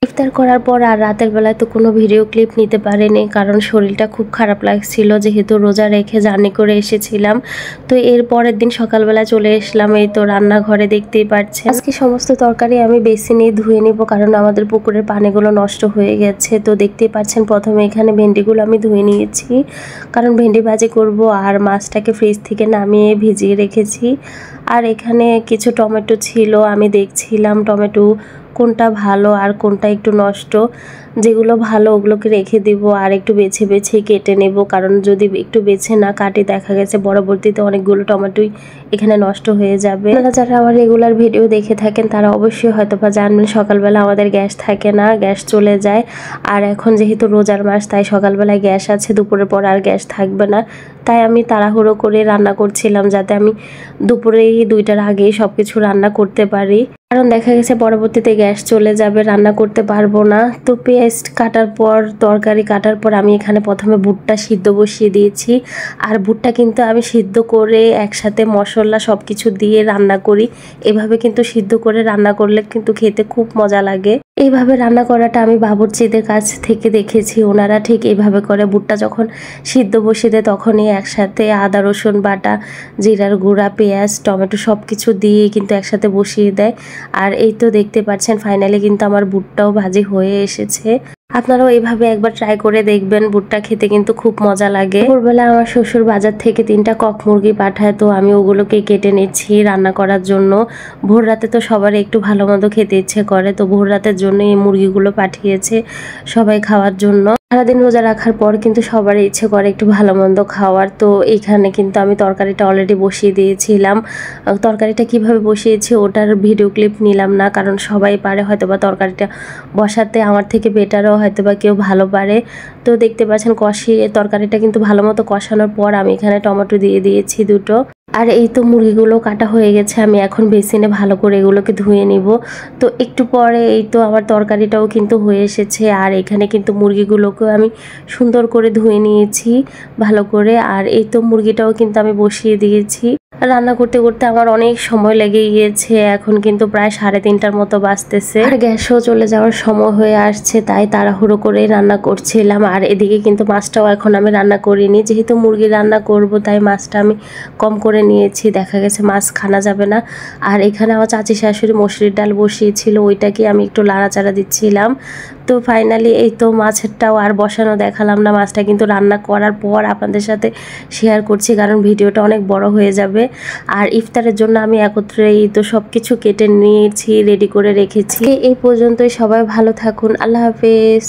ইফতার করার পর আর রাতের বেলায় তো কোনো ভিডিও ক্লিপ নিতে পারিনি, কারণ শরীরটা খুব খারাপ লাগছিল, যেহেতু রোজা রেখে জার্নি করে এসেছিলাম। তো এর পরের দিন সকালবেলা চলে এসলাম এই তো রান্নাঘরে। দেখতেই পাচ্ছেন আজকে সমস্ত তরকারি আমি বেসিনে ধুয়ে নিব, কারণ আমাদের পুকুরের পানিগুলো নষ্ট হয়ে গেছে। তো দেখতেই পাচ্ছেন প্রথমে এখানে ভেন্ডিগুলো আমি ধুয়ে নিয়েছি, কারণ ভেন্ডি ভাজি করব। আর মাছটাকে ফ্রিজ থেকে নামিয়ে ভিজিয়ে রেখেছি। আর এখানে কিছু টমেটো ছিল, আমি দেখছিলাম টমেটো কোনটা ভালো আর কোনটা একটু নষ্ট। যেগুলো ভালো ওগুলোকে রেখে দিব আর একটু বেছে বেছে কেটে নেব, কারণ যদি একটু বেছে না কাটি দেখা গেছে পরবর্তীতে অনেকগুলো টমেটোই এখানে নষ্ট হয়ে যাবে। আপনারা যারা আমার রেগুলার ভিডিও দেখে থাকেন তারা অবশ্যই হয়তো বা জানবেন সকালবেলা আমাদের গ্যাস থাকে না, গ্যাস চলে যায়। আর এখন যেহেতু রোজার মাস তাই সকালবেলায় গ্যাস আছে, দুপুরের পর আর গ্যাস থাকবে না। তাই আমি তাড়াহুড়ো করে রান্না করছিলাম যাতে আমি দুপুরেই 2টার আগেই সব কিছু রান্না করতে পারি, কারণ দেখা গেছে পরবর্তীতে গ্যাস চলে যাবে, রান্না করতে পারবো না। তো পেঁয়াজ কাটার পর তরকারি কাটার পর আমি এখানে প্রথমে ভুট্টা সিদ্ধ বসিয়ে দিয়েছি। আর ভুট্টা কিন্তু আমি সিদ্ধ করে একসাথে মশলা সব কিছু দিয়ে রান্না করি। এভাবে কিন্তু সিদ্ধ করে রান্না করলে কিন্তু খেতে খুব মজা লাগে। এইভাবে রান্না করাটা আমি বাবুর্চিদের কাছ থেকে দেখেছি, ওনারা ঠিক এইভাবে করে। ভুট্টা যখন সিদ্ধ বসিয়ে দেয় তখনই একসাথে আদা রসুন বাটা, জিরার গুঁড়া, পেঁয়াজ, টমেটো সব কিছু দিয়ে কিন্তু একসাথে বসিয়ে দেয়। আর এই তো দেখতে পাচ্ছেন ফাইনালি কিন্তু আমার ভুট্টাও ভাজি হয়ে এসেছে। আপনারাও এইভাবে একবার ট্রাই করে দেখবেন, ভুট্টা খেতে কিন্তু খুব মজা লাগে। ভোরবেলা আমার শ্বশুর বাজার থেকে 3টা কক মুরগি পাঠায়, তো আমি ওগুলোকে কেটে নিচ্ছি রান্না করার জন্য। ভোর রাতে তো সবার একটু ভালো মন্দ খেতে ইচ্ছে করে, তো ভোর রাতের জন্য এই মুরগিগুলো পাঠিয়েছে সবাই খাওয়ার জন্য। সারাদিন রোজা রাখার পর কিন্তু সবারই ইচ্ছে করে একটু ভালো মন্দ খাওয়ার। তো এইখানে কিন্তু আমি তরকারিটা অলরেডি বসিয়ে দিয়েছিলাম। তরকারিটা কিভাবে বসিয়েছি ওটার ভিডিও ক্লিপ নিলাম না, কারণ সবাই পারে হয়তোবা তরকারিটা বসাতে, আমার থেকে বেটারও হয়তোবা কেউ ভালো পারে। তো দেখতে পাচ্ছেন কষিয়ে তরকারিটা কিন্তু ভালো মতো কষানোর পর আমি এখানে টমেটো দিয়ে দিয়েছি 2টো। আর এই তো মুরগিগুলো কাটা হয়ে গেছে, আমি এখন বেসিনে ভালো করে এগুলোকে ধুয়ে নিব। তো একটু পরে এই তো আমার তরকারিটাও কিন্তু হয়ে এসেছে। আর এখানে কিন্তু মুরগিগুলোকেও আমি সুন্দর করে ধুয়ে নিয়েছি ভালো করে। আর এই তো মুরগিটাও কিন্তু আমি বসিয়ে দিয়েছি। রান্না করতে করতে আমার অনেক সময় লেগে গিয়েছে, এখন কিন্তু প্রায় 3:30টার মতো বাজতেছে। আর গ্যাসও চলে যাওয়ার সময় হয়ে আসছে, তাই তাড়াহুড়ো করে রান্না করছিলাম। আর এদিকে কিন্তু মাছটাও এখন আমি রান্না করিনি, যেহেতু মুরগি রান্না করব তাই মাছটা আমি কম করে নিয়েছি, দেখা গেছে মাছ খানা যাবে না। আর এখানে আমার চাচি শাশুড়ি মসুরির ডাল বসিয়েছিল, ওইটাকে আমি একটু লাড়াচাড়া দিচ্ছিলাম। তো ফাইনালি এই তো মাছেরটাও আর বসানো দেখালাম না, মাছটা কিন্তু রান্না করার পর আপনাদের সাথে শেয়ার করছি, কারণ ভিডিওটা অনেক বড় হয়ে যাবে। আর ইফতারের জন্য আমি একত্রে এই তো সব কিছু কেটে নিয়েছি, রেডি করে রেখেছি। এই পর্যন্তই, সবাই ভালো থাকুন, আল্লাহ হাফেজ।